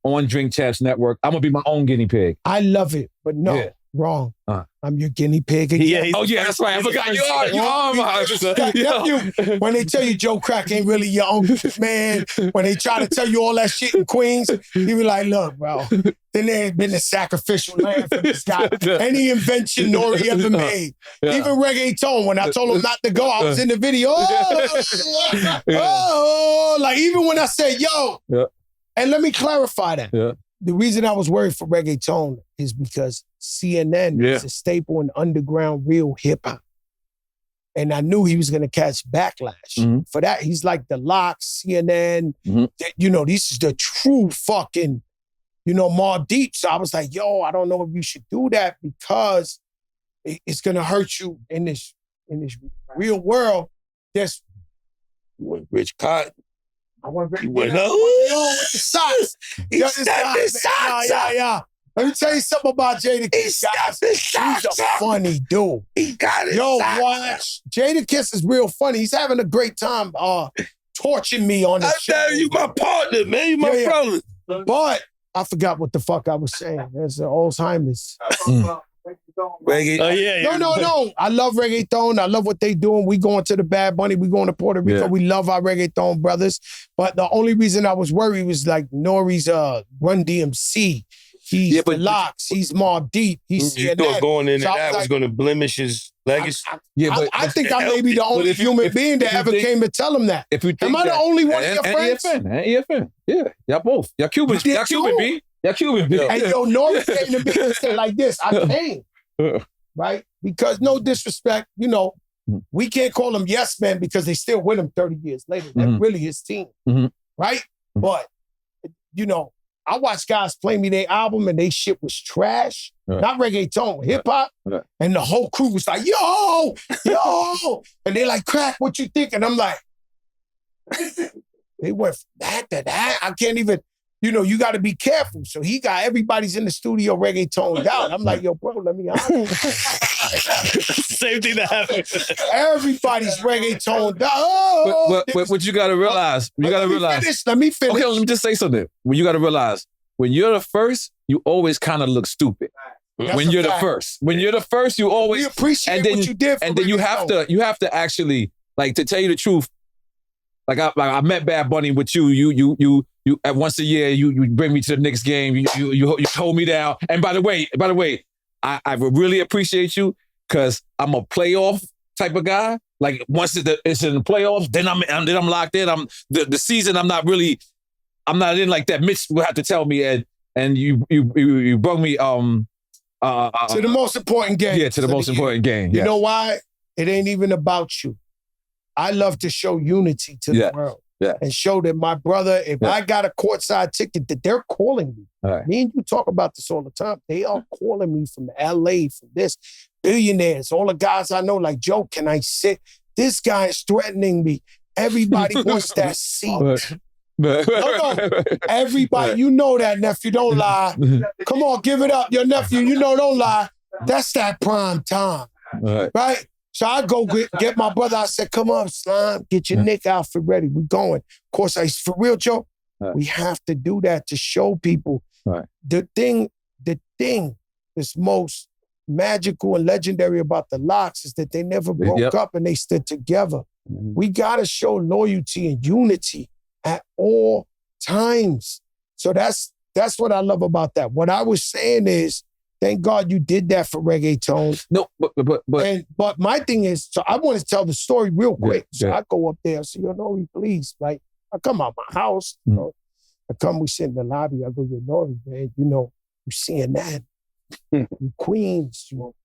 on Drink Champs Network. I'm gonna be my own guinea pig. I love it, but no, wrong. I'm your guinea pig again. Yeah, that's right. I forgot you are my nephew. When they tell you Joe Crack ain't really your own man, when they try to tell you all that shit in Queens, you be like, look, bro, then there's been a sacrificial lamb for this guy. Any invention N.O.R.E. ever made. Even reggaeton, when I told him not to go, I was in the video. Like even when I said, yo, and let me clarify that. The reason I was worried for reggaeton is because CNN is a staple in underground real hip hop. And I knew he was going to catch backlash. For that, he's like the Locks, CNN. You know, this is the true fucking, you know, Mobb Deep. So I was like, yo, I don't know if you should do that because it's going to hurt you in this real world. There's Rich Cotton. I want you went up with the socks. He got the socks. Yeah. Let me tell you something about Jadakiss. He's a funny dude. He got it. Yo, watch. Jadakiss is real funny. He's having a great time torching me on the show. You my partner, man. You my brother. But I forgot what the fuck I was saying. There's Alzheimer's. Reggaeton. No. I love reggaeton. I love what they doing. We going to the Bad Bunny. We going to Puerto Rico. We love our reggaeton brothers. But the only reason I was worried was like N.O.R.E.'s Run DMC. He's the Locks. He's Mobb Deep. He's You thought going into that was going to blemish his legacy? I think I may be the only human being that ever came to tell him that. Am I the only one of your friends? EFN. Yeah, y'all both. Y'all Cubans. Y'all Cuban, B. Y'all Cuban, B. And yo, N.O.R.E. came to me and said like this. I came. Right? Because no disrespect, you know, we can't call them yes men because they still with him 30 years later. They're really his team. Right? But, you know, I watched guys play me their album and they shit was trash. Not reggaeton, hip hop. And the whole crew was like, yo. And they like, Crack, what you think? And I'm like, they went from that to that. I can't even, you know, you got to be careful. So he got everybody's in the studio reggaetoned out. I'm like, yo, bro, let me out. Same thing that happened. Everybody's reggaetoned out. But what you got to realize, Let me finish. Okay, let me just say something. When you got to realize, when you're the first, you always kind of look stupid. When you're the first, you always we appreciate what you did. And then you have to actually, like, to tell you the truth. Like I met Bad Bunny with you. You at once a year you bring me to the Knicks game. You hold me down. And by the way, I really appreciate you because I'm a playoff type of guy. Like once it's in the playoffs, then I'm locked in. I'm the season. I'm not in like that. Mitch will have to tell me and you brought me to the most important game. Yeah, to the most important game. You know why? It ain't even about you. I love to show unity to the world and show that my brother, if I got a courtside ticket, that they're calling me. Right. Me and you talk about this all the time. They are calling me from LA, from this, billionaires, all the guys I know, like, Joe, can I sit? This guy is threatening me. Everybody wants that seat. No. Everybody, you know that, nephew, don't lie. Come on, give it up. Your nephew, you know, don't lie. That's that prime time. Right? So I go get my brother. I said, come on, Slime, get your Nick outfit ready. We going. Of course, for real, Joe, we have to do that to show people. The thing that's most magical and legendary about the Locks is that they never broke up and they stood together. We got to show loyalty and unity at all times. So that's what I love about that. What I was saying is, thank God you did that for reggaeton. No, but my thing is, so I want to tell the story real quick. So I go up there, so N.O.R.E., please. Like, I come out my house, you know. I come, we sit in the lobby, I go, N.O.R.E., man, you know, you seeing that. You Queens, you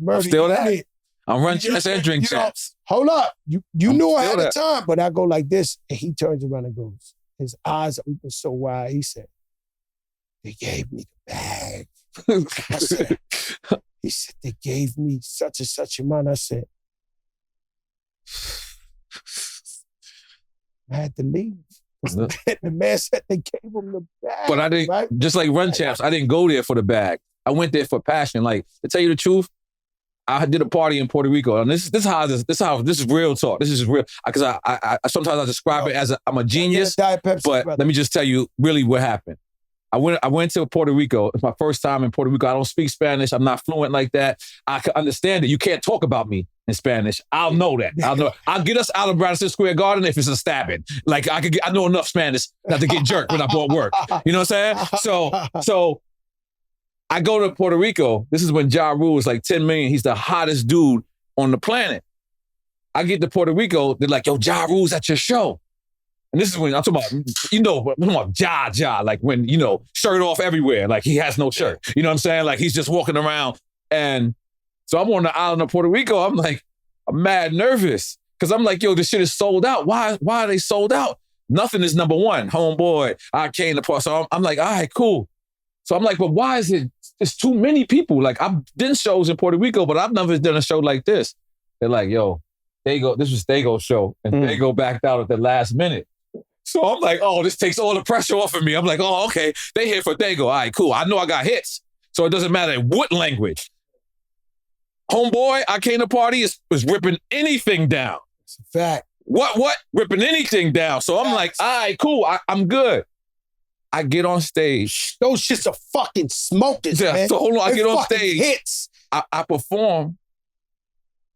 murder. Still that? I'm running Jada and Drink Champs. Hold up. You knew I had the time, but I go like this, and he turns around and goes, his eyes open so wide, he said, they gave me the bag. He said, they gave me such and such amount. I said, I had to leave. The man said they gave him the bag. But I didn't, just like Run Champs, I didn't go there for the bag. I went there for passion. Like, to tell you the truth, I did a party in Puerto Rico, and this is real talk. This is real because I sometimes I describe it as I'm a genius, Pepsi, but brother. let me just tell you really what happened. I went to Puerto Rico. It's my first time in Puerto Rico. I don't speak Spanish. I'm not fluent like that. I can understand it. You can't talk about me in Spanish. I'll know that. I'll get us out of Madison Square Garden if it's a stabbing. Like I know enough Spanish not to get jerked when I bought work. You know what I'm saying? So I go to Puerto Rico. This is when Ja Rule was like 10 million. He's the hottest dude on the planet. I get to Puerto Rico. They're like, yo, Ja Rule's at your show. And this is when I'm talking about, I'm talking about Ja, like when, shirt off everywhere. Like he has no shirt. You know what I'm saying? Like he's just walking around. And so I'm on the island of Puerto Rico. I'm like, I'm mad nervous. Cause I'm like, yo, this shit is sold out. Why are they sold out? Nothing is number one. Homeboy, I came to party. So I'm like, all right, cool. So I'm like, but why is it, it's too many people. Like I've done shows in Puerto Rico, but I've never done a show like this. They're like, yo, this was Dago's show. And Dago backed out at the last minute. So I'm like, oh, this takes all the pressure off of me. I'm like, oh, okay, they here for Dago. All right, cool. I know I got hits. So it doesn't matter what language. Homeboy, I came to party, was ripping anything down. It's a fact. What? Ripping anything down. So I'm like, all right, cool. I'm good. I get on stage. Those shits are fucking smokers, man. So hold on, I get on stage. Hits. I perform,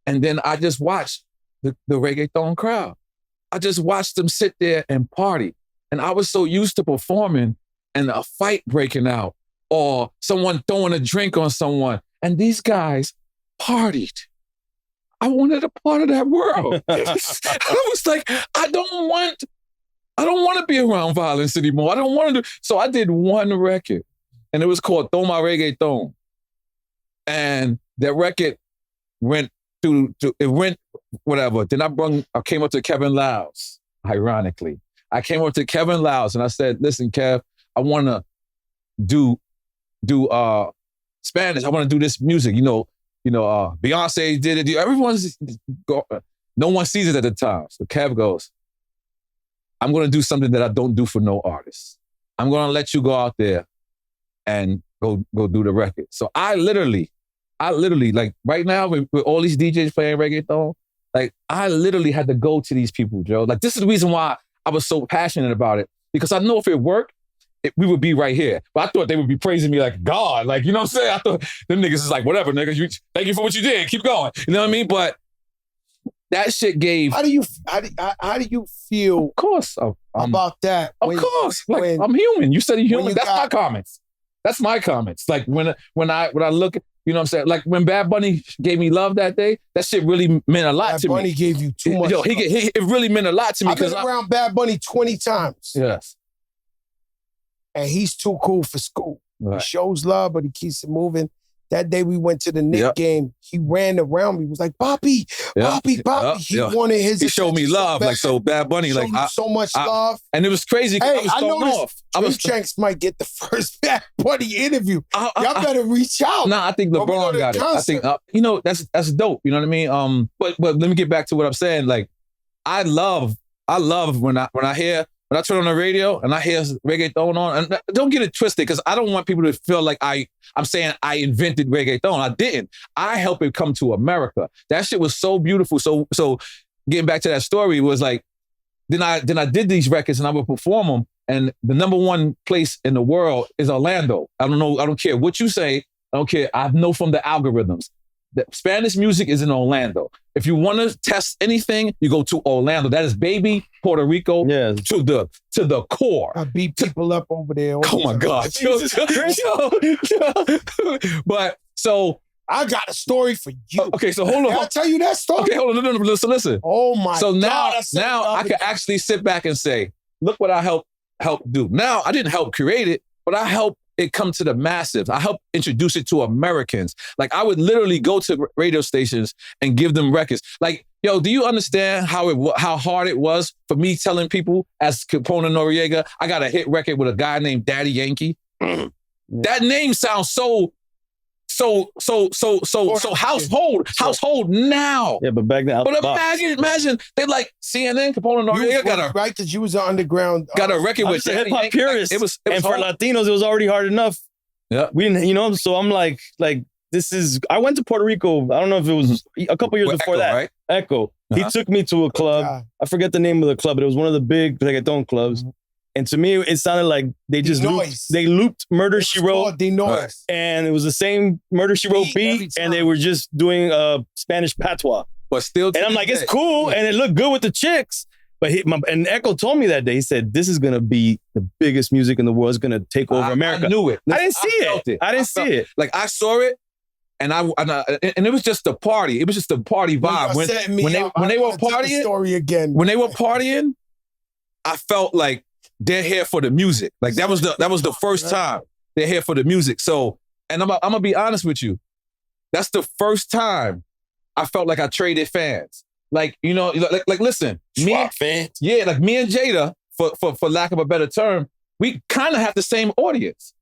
and then I just watch the reggaeton crowd. I just watched them sit there and party. And I was so used to performing and a fight breaking out or someone throwing a drink on someone. And these guys partied. I wanted a part of that world. I was like, I don't want to be around violence anymore. I don't want to do. So I did one record and it was called Toma Reggaeton. And that record went whatever. Then I came up to Kevin Liles, ironically. I came up to Kevin Liles and I said, listen, Kev, I want to do Spanish. I want to do this music. Beyonce did it. No one sees it at the time. So Kev goes, I'm going to do something that I don't do for no artist. I'm going to let you go out there and go do the record. So I literally, like right now with all these DJs playing reggaeton, like I literally had to go to these people, Joe. Like this is the reason why I was so passionate about it, because I know if it worked, we would be right here. But I thought they would be praising me like God. Like, you know what I'm saying? I thought them niggas is like, whatever, niggas, thank you for what you did. Keep going. You know what I mean? But that shit gave... How do you feel of course, about that? Of course. Like, I'm human. You said you're human. That's my comments. That's my comments. Like when I look... You know what I'm saying? Like when Bad Bunny gave me love that day, that shit really meant a lot to me. Bad Bunny gave you too much. Yo, it really meant a lot to me. I've been around Bad Bunny 20 times. Yes. And he's too cool for school. Right. He shows love, but he keeps it moving. That day we went to the Knicks game, he ran around me. He was like, Poppy. He wanted his... He showed me love. Like, so Bad Bunny, like... so much love. And it was crazy because I was thrown off. Drink Champs might get the first Bad Bunny interview. Y'all better reach out. Nah, I think LeBron got it. I think, that's dope. You know what I mean? But let me get back to what I'm saying. Like, I love when I turn on the radio and I hear reggaeton on, and don't get it twisted, because I don't want people to feel like I'm saying I invented reggaeton. I didn't. I helped it come to America. That shit was so beautiful. So getting back to that story was like, then I did these records and I would perform them, and the number one place in the world is Orlando. I don't know. I don't care what you say. I don't care. I know from the algorithms. The Spanish music is in Orlando. If you want to test anything, you go to Orlando. That is baby Puerto Rico to the core. I beat people up over there. Oh my God. But so I got a story for you. Okay, so hold on. Can I tell you that story? Okay, hold on. No, listen. Oh my God. So now I can actually sit back and say, look what I helped do. Now I didn't help create it, but I helped it come to the masses. I helped introduce it to Americans. Like I would literally go to radio stations and give them records. Like, yo, do you understand how hard it was for me telling people as Capone and Noriega, I got a hit record with a guy named Daddy Yankee? That name sounds so household now. Yeah, but back then, but imagine they like CNN, Capone and Noriega got a right, because you was an underground got a record with hip hop purists. It was and hard. For Latinos, it was already hard enough. Yeah, we didn't, so I'm like I went to Puerto Rico. I don't know if it was a couple years before Echo, that. right? Echo. He took me to a club. I forget the name of the club, but it was one of the big reggaeton clubs. And to me, it sounded like they just looped Murder, She Wrote. N.O.R.E. And it was the same Murder, She Wrote beat, and they were just doing Spanish patois. But still, and I'm like, it's cool, and it looked good with the chicks. But and Echo told me that day, he said, this is going to be the biggest music in the world. It's going to take over America. I knew it. I didn't see it. I didn't see it. Like, I saw it, and it was just a party. It was just a party vibe. When they were partying, story again. When they were partying, I felt like they're here for the music. Like, that was the first time they're here for the music. So, and I'm gonna be honest with you, that's the first time I felt like I traded fans. Like, you know, like listen, fans. Yeah, like me and Jada, for lack of a better term, we kind of have the same audience.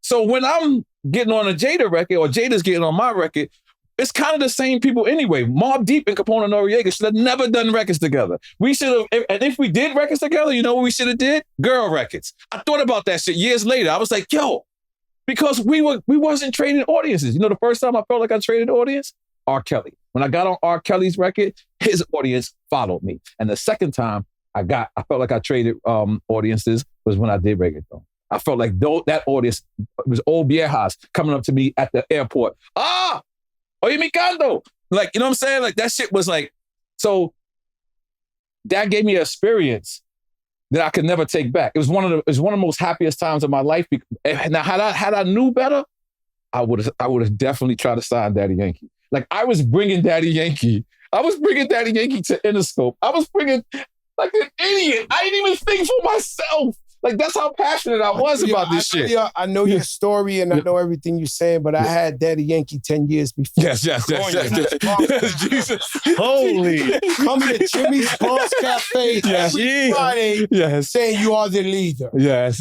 So when I'm getting on a Jada record or Jada's getting on my record, it's kind of the same people anyway. Mobb Deep and Capone and Noriega should have never done records together. We should have, and if we did records together, you know what we should have did? Girl records. I thought about that shit years later. I was like, yo, because we wasn't trading audiences. You know, the first time I felt like I traded audience? R. Kelly. When I got on R. Kelly's record, his audience followed me. And the second time I felt like I traded audiences was when I did reggaeton. I felt like that audience was old viejas coming up to me at the airport. Oye, mi canto. Like, you know what I'm saying? Like, that shit was like, so that gave me an experience that I could never take back. It was one of the most happiest times of my life. Now, had I knew better, I would have definitely tried to sign Daddy Yankee. Like, I was bringing Daddy Yankee to Interscope. I was bringing, like, an idiot. I didn't even think for myself. Like, that's how passionate I was about this shit. I know your story and I know everything you're saying, but I had Daddy Yankee 10 years before. Yes. Jesus. Holy. Come to Jimmy's Boss Cafe every Friday saying you are the leader. Yes.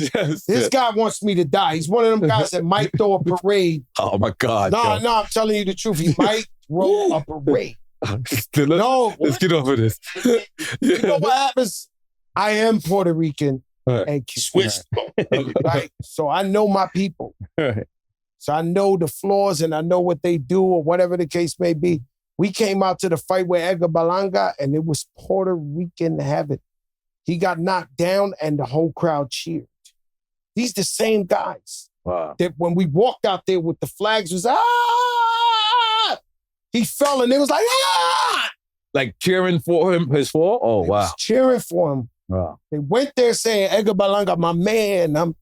This guy wants me to die. He's one of them guys that might throw a parade. Oh, my God. No, I'm telling you the truth. He might throw a parade. Let's get over this. You know what happens? I am Puerto Rican. And switched. Right? So I know my people. So I know the flaws and I know what they do or whatever the case may be. We came out to the fight with Edgar Balanga and it was Puerto Rican heaven. He got knocked down and the whole crowd cheered. These the same guys. Wow. That when we walked out there with the flags was, he fell and it was like, Like cheering for him, his fall? Oh, wow. Cheering for him. Wow. They went there saying, Edgar Balanga, my man, I'm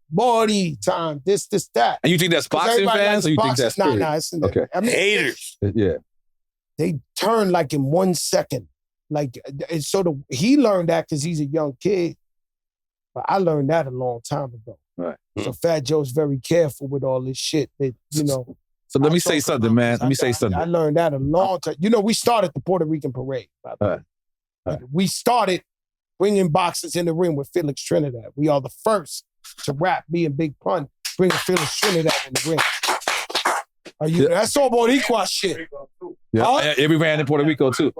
body time, this, that. And you think that's boxing fans or you think that's Nah, it's okay. I mean, haters. Yeah. They turned like in 1 second. Like, and so he learned that because he's a young kid. But I learned that a long time ago. Right. So Fat Joe's very careful with all this shit that, you know. So let me say something, man. Let me say something. I learned that a long time. You know, we started the Puerto Rican parade, by the way. We started bringing boxers in the ring with Felix Trinidad. We are the first to rap, me and Big Pun, bringing Felix Trinidad in the ring. That's all Boricua shit. Yeah, we ran in Puerto Rico too.